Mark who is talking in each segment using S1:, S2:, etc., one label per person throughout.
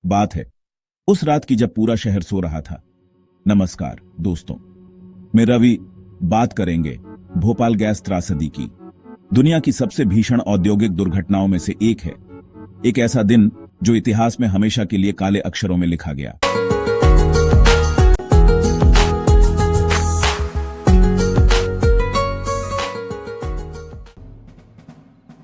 S1: बात है उस रात की जब पूरा शहर सो रहा था। नमस्कार दोस्तों, मैं रवि बात करेंगे भोपाल गैस त्रासदी की। दुनिया की सबसे भीषण औद्योगिक दुर्घटनाओं में से एक है। एक ऐसा दिन जो इतिहास में हमेशा के लिए काले अक्षरों में लिखा गया।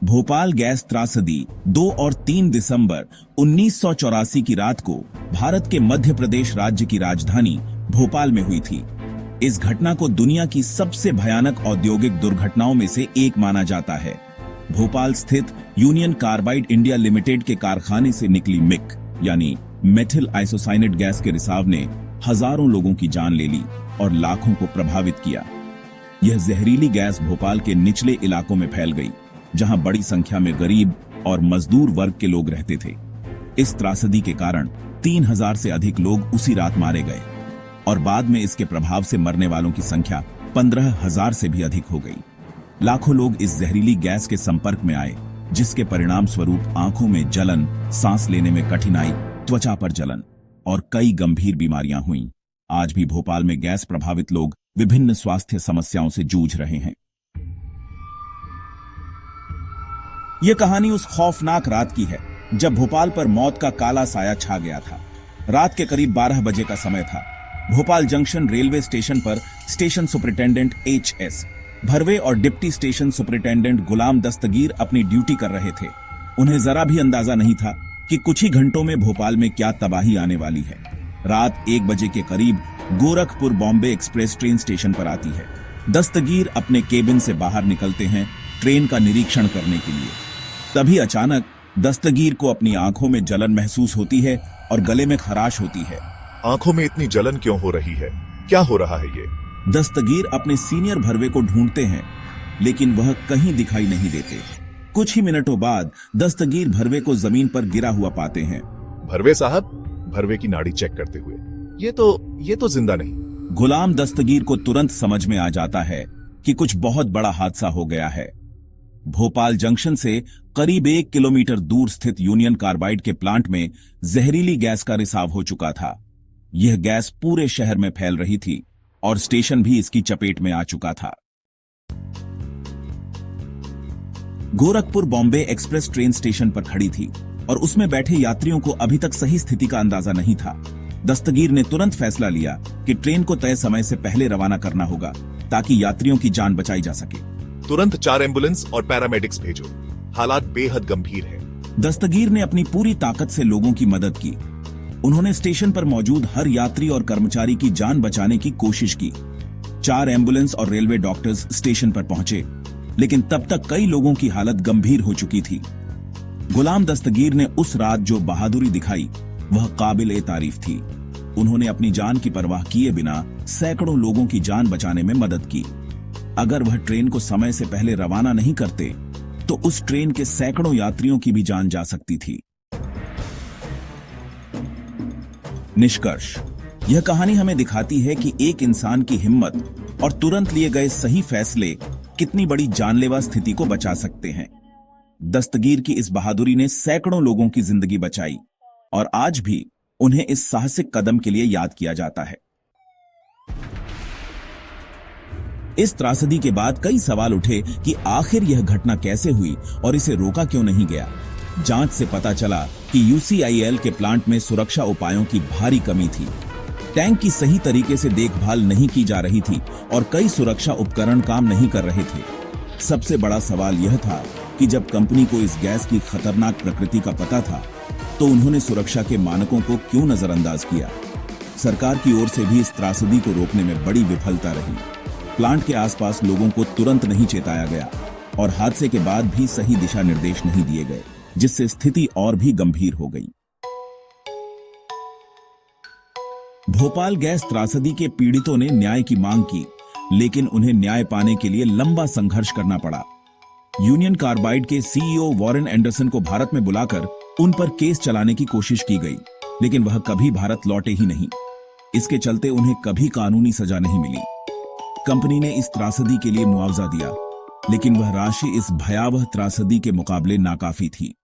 S1: भोपाल गैस त्रासदी 2 और 3 दिसंबर 1984 की रात को भारत के मध्य प्रदेश राज्य की राजधानी भोपाल में हुई थी। इस घटना को दुनिया की सबसे भयानक औद्योगिक दुर्घटनाओं में से एक माना जाता है। भोपाल स्थित यूनियन कार्बाइड इंडिया लिमिटेड के कारखाने से निकली मिक यानी मेथिल आइसोसाइनेट गैस के रिसाव ने हजारों लोगों की जान ले ली और लाखों को प्रभावित किया। यह जहरीली गैस भोपाल के निचले इलाकों में फैल गई, जहां बड़ी संख्या में गरीब और मजदूर वर्ग के लोग रहते थे। इस त्रासदी के कारण 3000 से अधिक लोग उसी रात मारे गए और बाद में इसके प्रभाव से मरने वालों की संख्या 15000 से भी अधिक हो गई। लाखों लोग इस जहरीली गैस के संपर्क में आए, जिसके परिणाम स्वरूप आंखों में जलन, सांस लेने में कठिनाई, त्वचा पर जलन और कई गंभीर बीमारियां हुईं। आज भी भोपाल में गैस प्रभावित लोग विभिन्न स्वास्थ्य समस्याओं से जूझ रहे हैं। यह कहानी उस खौफनाक रात की है जब भोपाल पर मौत का काला साया छा गया था। रात के करीब 12 बजे का समय था। भोपाल जंक्शन रेलवे स्टेशन पर स्टेशन सुपरिटेंडेंट HS भरवे और डिप्टी स्टेशन सुपरिटेंडेंट गुलाम दस्तगीर अपनी ड्यूटी कर रहे थे। उन्हें जरा भी अंदाजा नहीं था कि कुछ ही घंटों में भोपाल में क्या तबाही आने वाली है। रात 1 बजे के करीब Gorakhpur Bombay express train station पर आती है। दस्तगीर अपने केबिन से बाहर निकलते हैं ट्रेन का निरीक्षण करने के लिए। तभी अचानक दस्तगीर को अपनी आंखों में जलन महसूस होती है और गले में खराश होती है।
S2: आंखों में इतनी जलन क्यों हो रही है? क्या हो रहा है ये?
S1: दस्तगीर अपने सीनियर भरवे को ढूंढते हैं, लेकिन वह कहीं दिखाई नहीं देते। कुछ ही मिनटों बाद दस्तगीर भरवे को जमीन पर गिरा हुआ पाते हैं।
S2: भरवे साहब, भरवे की नाड़ी चेक करते हुए, ये तो जिंदा नहीं।
S1: गुलाम दस्तगीर को तुरंत समझ में आ जाता है कि कुछ बहुत बड़ा हादसा हो गया है। भोपाल जंक्शन से करीब 1 किलोमीटर दूर स्थित यूनियन कार्बाइड के प्लांट में जहरीली गैस का रिसाव हो चुका था। यह गैस पूरे शहर में फैल रही थी और स्टेशन भी इसकी चपेट में आ चुका था। Gorakhpur Bombay express train station पर खड़ी थी और उसमें बैठे यात्रियों को अभी तक सही स्थिति का अंदाजा नहीं था। दस्तगीर ने तुरंत फैसला लिया कि ट्रेन को तय समय से पहले रवाना करना होगा ताकि यात्रियों की जान बचाई जा सके।
S2: तुरंत 4 एम्बुलेंस और पैरामेडिक्स भेजो, हालात बेहद गंभीर है।
S1: दस्तगीर ने अपनी पूरी ताकत से लोगों की मदद की। उन्होंने स्टेशन पर मौजूद हर यात्री और कर्मचारी की जान बचाने की कोशिश की। 4 एम्बुलेंस और रेलवे डॉक्टर्स स्टेशन पर पहुंचे, लेकिन तब तक कई लोगों की हालत गंभीर हो चुकी थी। गुलाम दस्तगीर ने उस रात जो बहादुरी दिखाई वह काबिल तारीफ थी। उन्होंने अपनी जान की परवाह किए बिना सैकड़ों लोगों की जान बचाने में मदद की। अगर वह ट्रेन को समय से पहले रवाना नहीं करते तो उस ट्रेन के सैकड़ों यात्रियों की भी जान जा सकती थी। निष्कर्ष, यह कहानी हमें दिखाती है कि एक इंसान की हिम्मत और तुरंत लिए गए सही फैसले कितनी बड़ी जानलेवा स्थिति को बचा सकते हैं। दस्तगीर की इस बहादुरी ने सैकड़ों लोगों की जिंदगी बचाई और आज भी उन्हें इस साहसिक कदम के लिए याद किया जाता है। इस त्रासदी के बाद कई सवाल उठे कि आखिर यह घटना कैसे हुई और इसे रोका क्यों नहीं गया। जांच से पता चला कि UCIL के प्लांट में सुरक्षा उपायों की भारी कमी थी। टैंक की सही तरीके से देखभाल नहीं की जा रही थी और कई सुरक्षा उपकरण काम नहीं कर रहे थे। सबसे बड़ा सवाल यह था कि जब कंपनी को इस गैस की खतरनाक प्रकृति का पता था तो उन्होंने सुरक्षा के मानकों को क्यों नजरअंदाज किया। सरकार की ओर से भी इस त्रासदी को रोकने में बड़ी विफलता रही। प्लांट के आसपास लोगों को तुरंत नहीं चेताया गया और हादसे के बाद भी सही दिशा निर्देश नहीं दिए गए, जिससे स्थिति और भी गंभीर हो गई। भोपाल गैस त्रासदी के पीड़ितों ने न्याय की मांग की, लेकिन उन्हें न्याय पाने के लिए लंबा संघर्ष करना पड़ा। यूनियन कार्बाइड के CEO वॉरेन एंडरसन को भारत में बुलाकर उन पर केस चलाने की कोशिश की गई, लेकिन वह कभी भारत लौटे ही नहीं। इसके चलते उन्हें कभी कानूनी सजा नहीं मिली। कंपनी ने इस त्रासदी के लिए मुआवजा दिया, लेकिन वह राशि इस भयावह त्रासदी के मुकाबले नाकाफी थी।